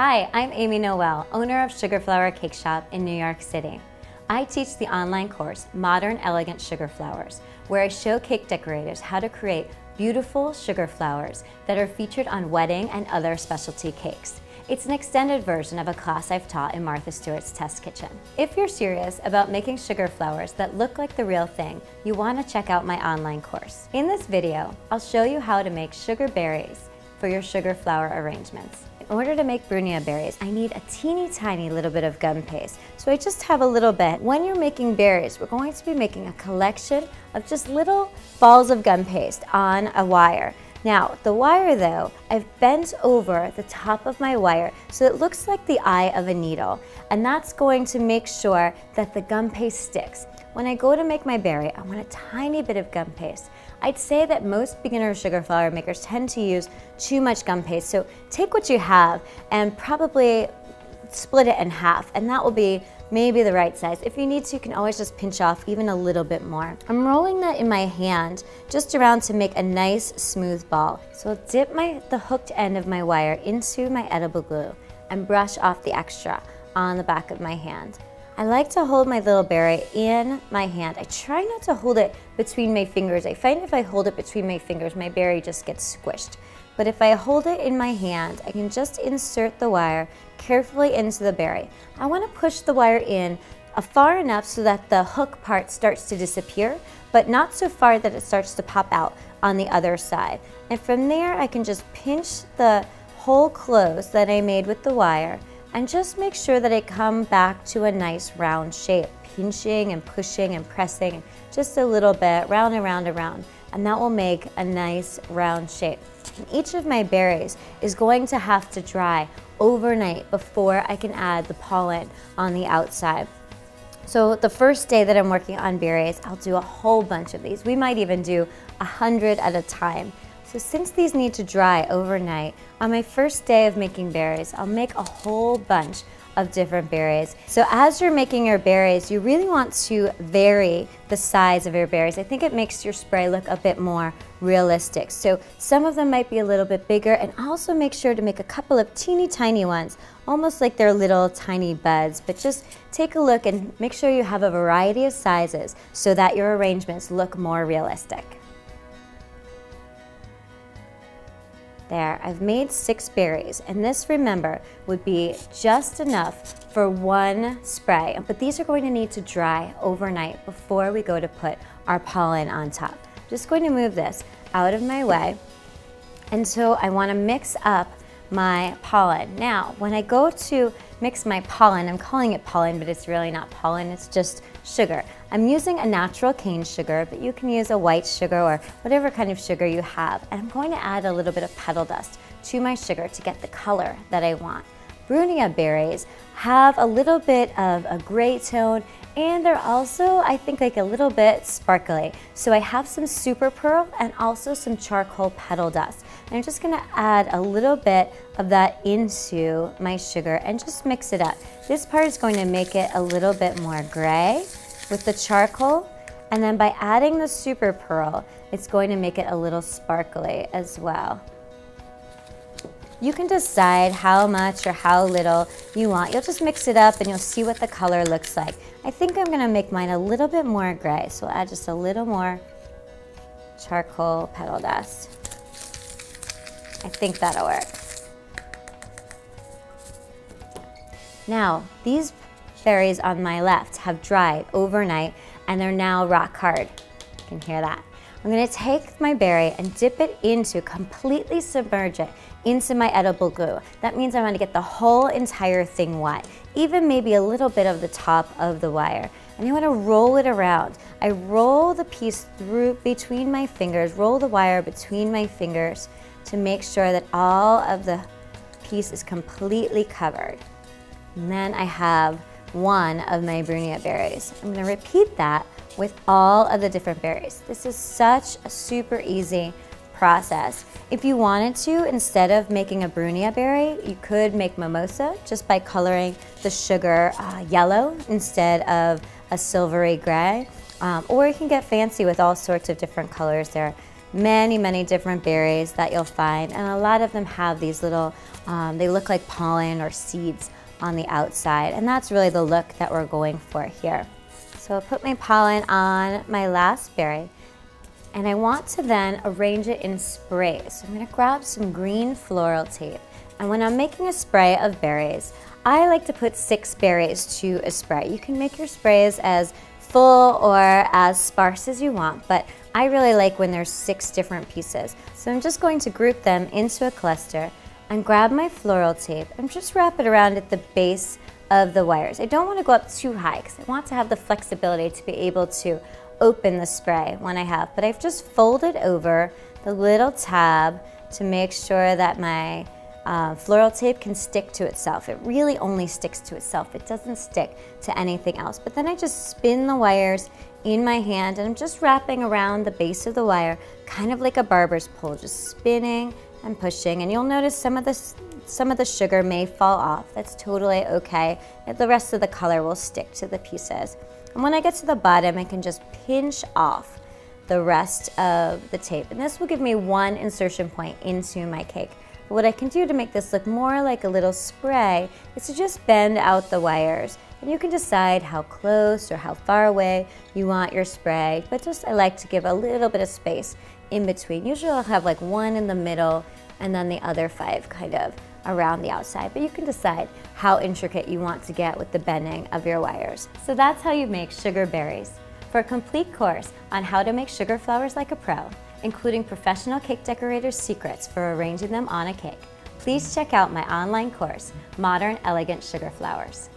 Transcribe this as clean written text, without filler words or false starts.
Hi, I'm Amy Noel, owner of Sugar Flower Cake Shop in New York City. I teach the online course, Modern Elegant Sugar Flowers, where I show cake decorators how to create beautiful sugar flowers that are featured on wedding and other specialty cakes. It's an extended version of a class I've taught in Martha Stewart's test kitchen. If you're serious about making sugar flowers that look like the real thing, you want to check out my online course. In this video, I'll show you how to make sugar berries for your sugar flower arrangements. In order to make brunia berries, I need a teeny tiny little bit of gum paste. So I just have a little bit. When you're making berries, we're going to be making a collection of just little balls of gum paste on a wire. Now, the wire though, I've bent over the top of my wire so it looks like the eye of a needle. And that's going to make sure that the gum paste sticks. When I go to make my berry, I want a tiny bit of gum paste. I'd say that most beginner sugar flower makers tend to use too much gum paste, so take what you have and probably split it in half, and that will be maybe the right size. If you need to, you can always just pinch off even a little bit more. I'm rolling that in my hand just around to make a nice smooth ball. So I'll dip the hooked end of my wire into my edible glue and brush off the extra on the back of my hand. I like to hold my little berry in my hand. I try not to hold it between my fingers. I find if I hold it between my fingers, my berry just gets squished. But if I hold it in my hand, I can just insert the wire carefully into the berry. I want to push the wire in far enough so that the hook part starts to disappear, but not so far that it starts to pop out on the other side. And from there, I can just pinch the hole closed that I made with the wire and just make sure that it comes back to a nice round shape, pinching and pushing and pressing just a little bit, round and round and round, and that will make a nice round shape. And each of my berries is going to have to dry overnight before I can add the pollen on the outside. So the first day that I'm working on berries, I'll do a whole bunch of these. We might even do 100 at a time. So since these need to dry overnight, on my first day of making berries, I'll make a whole bunch of different berries. So as you're making your berries, you really want to vary the size of your berries. I think it makes your spray look a bit more realistic. So some of them might be a little bit bigger, and also make sure to make a couple of teeny tiny ones, almost like they're little tiny buds. But just take a look and make sure you have a variety of sizes so that your arrangements look more realistic. There, I've made 6 berries, and this, remember, would be just enough for one spray, but these are going to need to dry overnight before we go to put our pollen on top. I'm just going to move this out of my way, and so I want to mix up my pollen. Now, when I go to mix my pollen, I'm calling it pollen, but it's really not pollen, it's just sugar. I'm using a natural cane sugar, but you can use a white sugar or whatever kind of sugar you have. And I'm going to add a little bit of petal dust to my sugar to get the color that I want. Brunia berries have a little bit of a gray tone, and they're also, I think, like a little bit sparkly. So I have some super pearl and also some charcoal petal dust. And I'm just gonna add a little bit of that into my sugar and just mix it up. This part is going to make it a little bit more gray with the charcoal, and then by adding the super pearl, it's going to make it a little sparkly as well. You can decide how much or how little you want. You'll just mix it up and you'll see what the color looks like. I think I'm gonna make mine a little bit more gray, so I'll add just a little more charcoal petal dust. I think that'll work. Now, these berries on my left have dried overnight and they're now rock hard. You can hear that. I'm going to take my berry and dip it into, completely submerge it into my edible glue. That means I want to get the whole entire thing wet, even maybe a little bit of the top of the wire. And I want to roll it around. I roll the piece through between my fingers, roll the wire between my fingers to make sure that all of the piece is completely covered. And then I have one of my brunia berries. I'm going to repeat that with all of the different berries. This is such a super easy process. If you wanted to, instead of making a brunia berry, you could make mimosa just by coloring the sugar yellow instead of a silvery gray. Or you can get fancy with all sorts of different colors. There are many different berries that you'll find, and a lot of them have these little, they look like pollen or seeds on the outside, and that's really the look that we're going for here. So I'll put my pollen on my last berry, and I want to then arrange it in sprays. So I'm going to grab some green floral tape, and when I'm making a spray of berries, I like to put 6 berries to a spray. You can make your sprays as full or as sparse as you want, but I really like when there's 6 different pieces. So I'm just going to group them into a cluster and grab my floral tape and just wrap it around at the base of the wires. I don't want to go up too high because I want to have the flexibility to be able to open the spray when I have, but I've just folded over the little tab to make sure that my floral tape can stick to itself. It really only sticks to itself. It doesn't stick to anything else. But then I just spin the wires in my hand and I'm just wrapping around the base of the wire, kind of like a barber's pole, just spinning and pushing. And you'll notice some of the sugar may fall off. That's totally okay. The rest of the color will stick to the pieces. And when I get to the bottom, I can just pinch off the rest of the tape. And this will give me 1 insertion point into my cake. But what I can do to make this look more like a little spray is to just bend out the wires. And you can decide how close or how far away you want your spray, but just I like to give a little bit of space in between. Usually I'll have like 1 in the middle and then the other 5 kind of around the outside, but you can decide how intricate you want to get with the bending of your wires. So that's how you make sugar berries. For a complete course on how to make sugar flowers like a pro, including professional cake decorators' secrets for arranging them on a cake, please check out my online course, Modern Elegant Sugar Flowers.